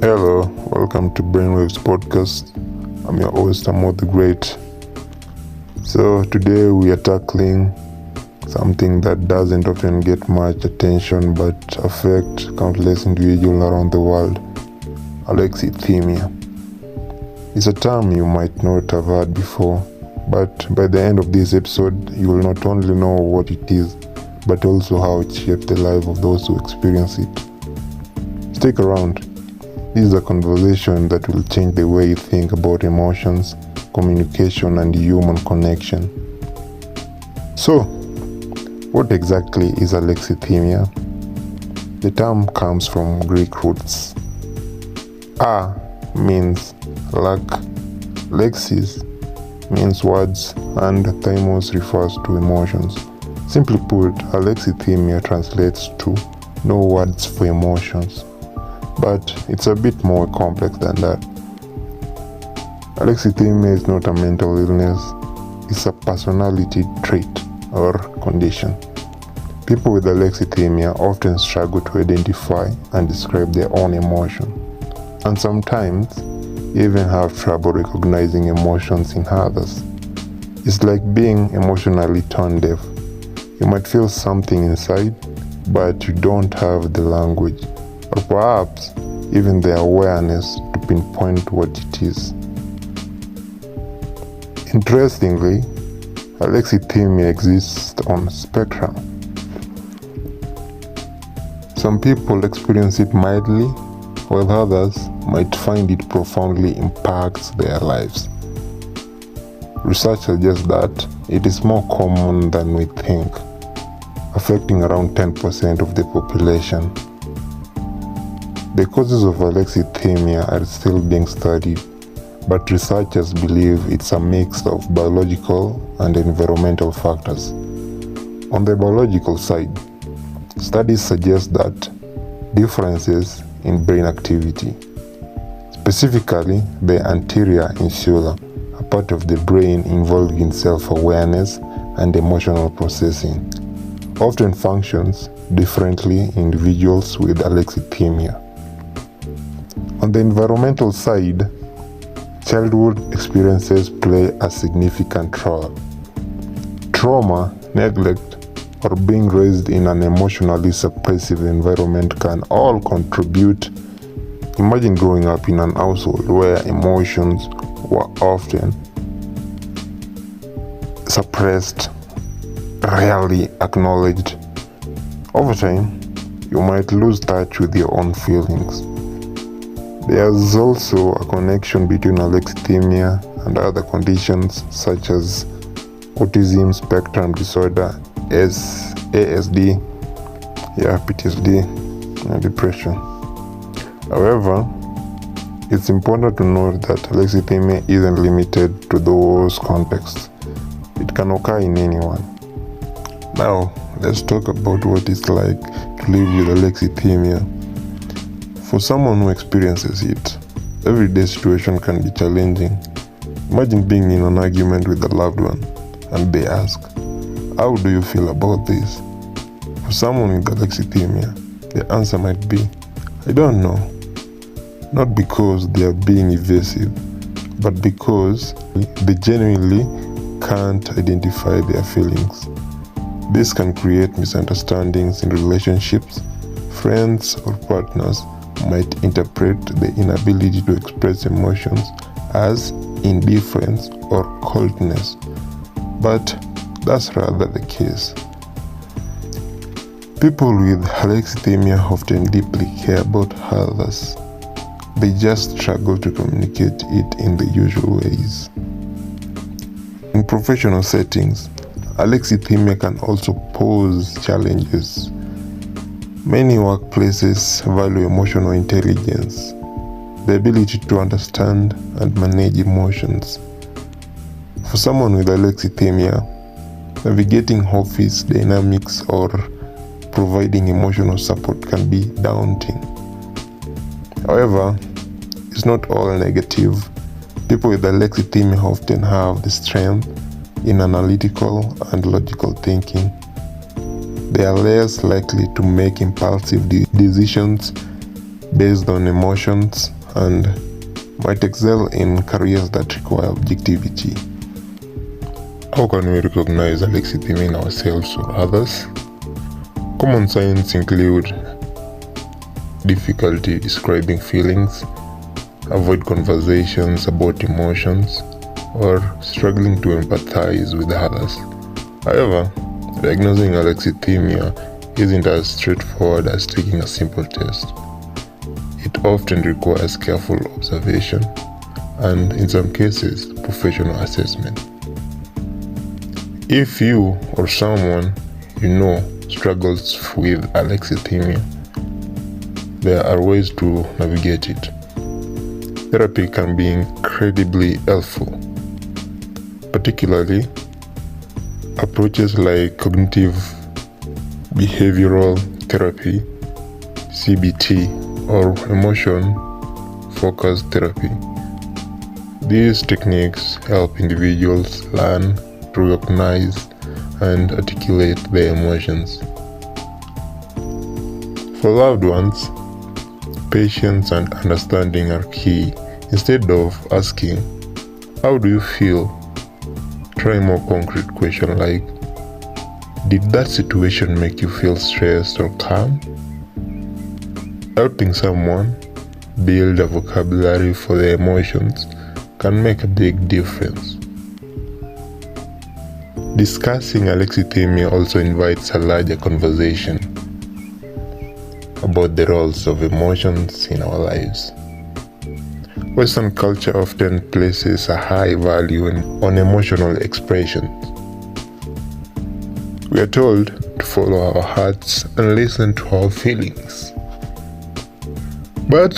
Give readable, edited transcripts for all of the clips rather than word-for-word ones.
Hello, welcome to Brainwaves Podcast. I'm your host, Amo the Great. So today we are tackling something that doesn't often get much attention but affects countless individuals around the world. Alexithymia. It's a term you might not have heard before, but by the end of this episode, you will not only know what it is, but also how it shapes the life of those who experience it. Stick around. This is a conversation that will change the way you think about emotions, communication, and human connection. So, what exactly is alexithymia? The term comes from Greek roots. A means lack, lexis means words, and thymos refers to emotions. Simply put, alexithymia translates to no words for emotions. But it's a bit more complex than that. Alexithymia is not a mental illness, it's a personality trait or condition. People with alexithymia often struggle to identify and describe their own emotion, and sometimes even have trouble recognizing emotions in others. It's like being emotionally tone deaf. You might feel something inside, but you don't have the language, or perhaps even the awareness to pinpoint what it is. Interestingly, alexithymia exists on a spectrum. Some people experience it mildly, while others might find it profoundly impacts their lives. Research suggests that it is more common than we think, affecting around 10% of the population. The causes of alexithymia are still being studied, but researchers believe it's a mix of biological and environmental factors. On the biological side, studies suggest that differences in brain activity, specifically the anterior insula, a part of the brain involved in self-awareness and emotional processing, often functions differently in individuals with alexithymia. On the environmental side, childhood experiences play a significant role. Trauma, neglect, or being raised in an emotionally suppressive environment can all contribute. Imagine growing up in an household where emotions were often suppressed, rarely acknowledged. Over time, you might lose touch with your own feelings. There's also a connection between alexithymia and other conditions such as autism spectrum disorder, ASD, PTSD, and depression. However, it's important to note that alexithymia isn't limited to those contexts. It can occur in anyone. Now, let's talk about what it's like to live with alexithymia. For someone who experiences it, everyday situation can be challenging. Imagine being in an argument with a loved one and they ask, "How do you feel about this?" For someone with alexithymia, the answer might be, "I don't know." Not because they are being evasive, but because they genuinely can't identify their feelings. This can create misunderstandings in relationships. Friends or partners might interpret the inability to express emotions as indifference or coldness, but that's rather the case. People with alexithymia often deeply care about others. They just struggle to communicate it in the usual ways. In professional settings, alexithymia can also pose challenges. Many workplaces value emotional intelligence, the ability to understand and manage emotions. For someone with alexithymia, navigating office dynamics or providing emotional support can be daunting. However, it's not all negative. People with alexithymia often have the strength in analytical and logical thinking. They are less likely to make impulsive decisions based on emotions and might excel in careers that require objectivity. How can we recognize alexithymia in ourselves or others? Common signs include difficulty describing feelings, avoid conversations about emotions, or struggling to empathize with others. However, diagnosing alexithymia isn't as straightforward as taking a simple test. It often requires careful observation and, in some cases, professional assessment. If you or someone you know struggles with alexithymia, there are ways to navigate it. Therapy can be incredibly helpful, particularly approaches like cognitive behavioral therapy, CBT, or emotion-focused therapy. These techniques help individuals learn to recognize and articulate their emotions. For loved ones, patience and understanding are key. Instead of asking, "How do you feel?" try a more concrete question like, "Did that situation make you feel stressed or calm?" Helping someone build a vocabulary for their emotions can make a big difference. Discussing alexithymia also invites a larger conversation about the roles of emotions in our lives. Western culture often places a high value on emotional expressions. We are told to follow our hearts and listen to our feelings. But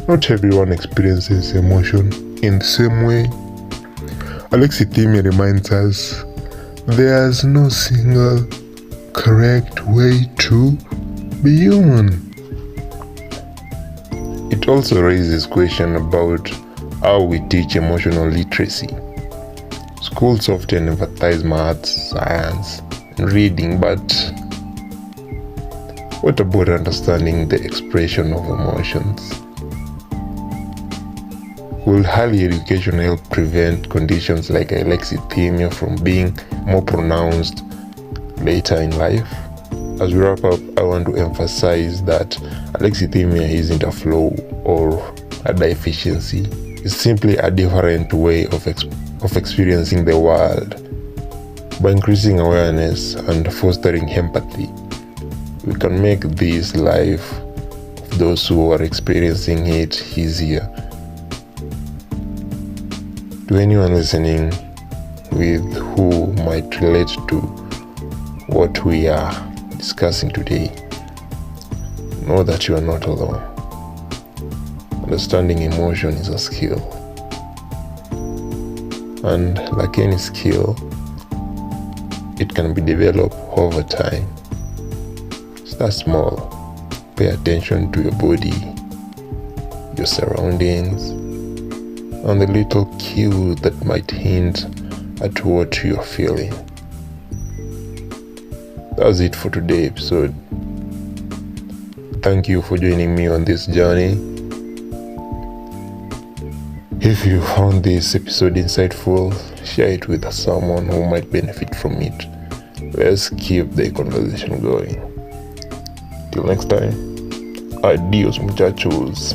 not everyone experiences emotion in the same way. Alexithymia reminds us there's no single correct way to be human. It also raises questions about how we teach emotional literacy. Schools often emphasize maths, science, and reading, but what about understanding the expression of emotions? Will early education help prevent conditions like alexithymia from being more pronounced later in life? As we wrap up, I want to emphasize that alexithymia isn't a flaw or a deficiency. It's simply a different way of experiencing the world. By increasing awareness and fostering empathy, we can make this life of those who are experiencing it easier. To anyone listening who might relate to what we are discussing today, know that you are not alone. Understanding emotion is a skill, and like any skill, it can be developed over time. Start small. Pay attention to your body, your surroundings, and the little cues that might hint at what you are feeling. That's it for today's episode. Thank you for joining me on this journey. If you found this episode insightful, share it with someone who might benefit from it. Let's keep the conversation going. Till next time, adios muchachos.